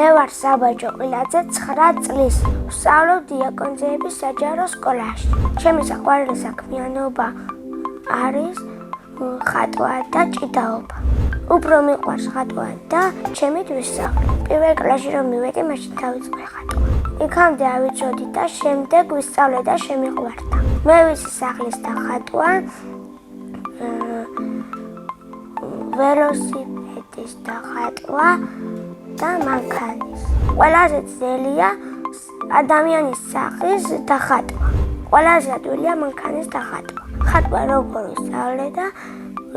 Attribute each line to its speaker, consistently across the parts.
Speaker 1: მე ვარ საბაჯო ყილაძე 9 წლის. ვსწავლობ დიაკონძეების საჯარო სკოლაში. ჩემი საყვარელი საქმიანობა არის ხატვა და ჭიდაობა. უფრო მიყვარს ხატვა და ჩემით ვისწავლე. პირველ კლასში რომ მივედი, მაშინ დავიწყე ხატვა. იქამდე ავიცოდი და შემდეგ ვისწავლე და შემიყვარდა. მე ვიცი სახლის და ხატვა, ველოსიპედის და ხატვა და მანქანის. ყველაზე ძნელია ადამიანის სახის და ხატვა. ყველაზე ადვილია მანქანის და ხატვა. ხატვა როგორ ვისწავლე და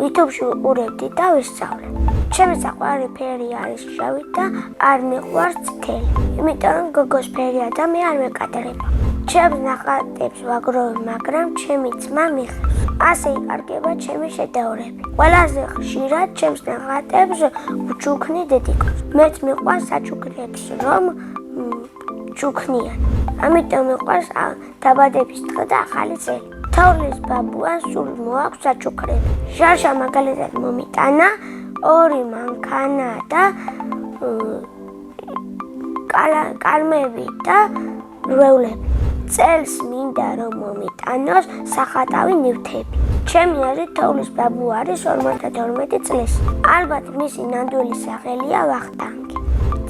Speaker 1: YouTube-ში ვიყურებდი და ვისწავლე. ჩემი საყვარელი ფერი არის შავი და არ მიყვარს წითელი. იმიტომ რომ გოგოს ფერია და მე არ მეკადრება. ჩემს ნახატებს ვაგროვებ, მაგრამ ჩემი ძმა მიხევს. ასე იკარგება ჩემი შედევრები. ყველაზე ხშირად ჩემს ნახატებს ვჩუქნი დედიკოს. მეც მიყვარს საჩუქრებს, რომ ჩუქნიან. ამიტომ მიყვარს დაბადების დღე და ახალი წელი. თოვლის ბაბუას სულ მოაქვს საჩუქრები. ჟარშა მაგალითად მომიტანა 2 მანქანა და კალმები და რვეულები. წელს მინდა რომ მომიტანოს სახატავი ნივთები. ჩემი აზრით თოვლის ბაბუ არის 52 წლის. ალბათ მისი ნამდვილი სახელია ვახტანგი.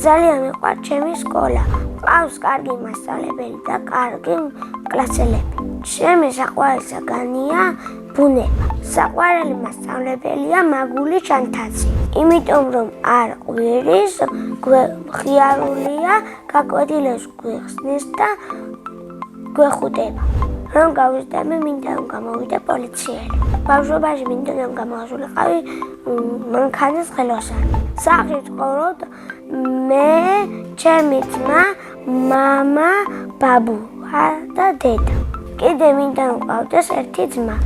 Speaker 1: ძალიან მიყვარს ჩემი სკოლა. ყავს კარგი მასწავლებელი და კარგი კლასელები. ჩემი საყვარელი საგანია ბუნება. საყვარელი მასწავლებელია მაგული ჩანთაძე. იმიტომ რომ არ ყვირის, ღიარულია, გაკვეთილებს გვიხსნის და გვეხუტება. რომ გავიზრდები, მინდა რომ გამოვიდე პოლიციელი. ბავშვობაში მინდა რომ გამოვასულიყავი მანქანის ხელოსანი. სახლში ვცხოვრობ მე, ჩემი ძმა, მამა, ბაბუა და დედა. კიდე მინდა რომ მყავდეს ერთი ძმა.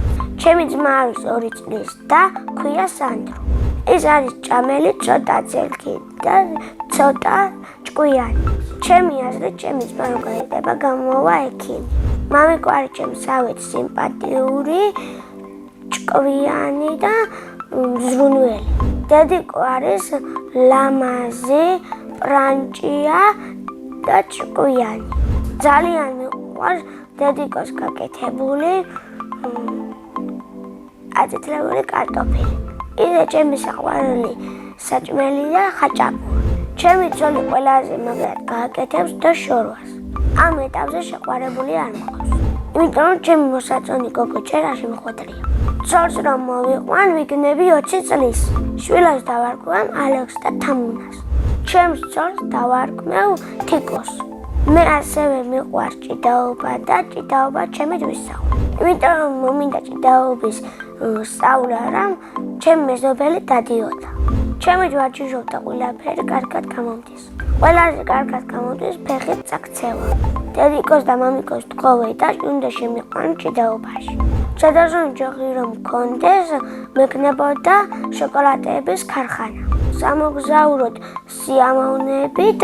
Speaker 1: ჩემი ძმა არის 2 წლის და ქვია სანდრო. ის არის ჭამელი, ცოტა ძელქი და ცოტა ჭკვიანი. ჩემი აზრით, ჩემი ძმა რომ გაიყება, გამოვა ექიმი. მამიკვარი ჩემსავით სიმპათიური, ჭკვიანი და მზრუნველი. დედიკო არის ლამაზი, პრანჭია და ჭკვიანი. ძალიან მიყვარს დედიკოს გაკეთებული აწითლებული კარტოფილი. ისე ჩემი საყვარელი საჭმელია ხაჭაპური. ჩემი ცოლი ყველაზე მაგრად გააკეთებს და შორვას. ამ ეტაპზე შეყვარებული არ მყავს. იმიტომ რომ ჩემი მოსაწონი გოგო ჭერაში მხვედრია. ცოლს რომ მოვიყვან, ვიგნები 20 წლის. შვილებს დავარქვევ ალექს და თამუნას. ჩემს ცოლს დავარქმევ თიკოს. მე ასევე მიყვარს ჭიდაობა და ჭიდაობა ჩემით ვისწავლე. იმიტომ რომ მომინდა ჭიდაობის სწავლა, რამ ჩემი მეზობელი დადიოდა. ჩემით ვარჯიშობ და ყველაფერი კარგად გამომდის. ყველაზე კარგად გამომდის ფეხით წაქცევა. დედიკოს და მამიკოს თხოვე და უნდა შემიყვან ჭიდაობაში. სადაზონი ჯოხი რომ მქონდეს, მექნებოდა შოკოლადების ქარხანა. სამოგზაუროდ სიამოვნებით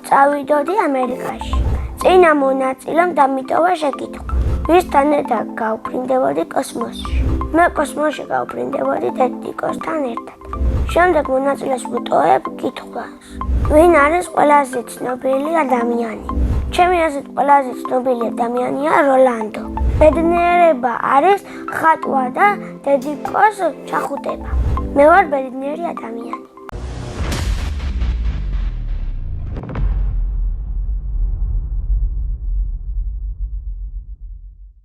Speaker 1: წავიდოდი ამერიკაში. წინა მონაწილემ დამიტოვა შეკითხვა. ვისთან ერთად გავფრინდებოდი კოსმოსში. მე კოსმოსში გავფრინდებოდი დედიკოსთან ერთად. შემდეგ მონაწილეს ვუტოვებ კითხვას. ვინ არის ყველაზე ცნობილი ადამიანი? ჩემი აზრით ყველაზე ცნობილი ადამიანია როლანდო. ბედნიერება არის ხატვა და დედიკოს ჩახუტება. მე ვარ ბედნიერი ადამიანი.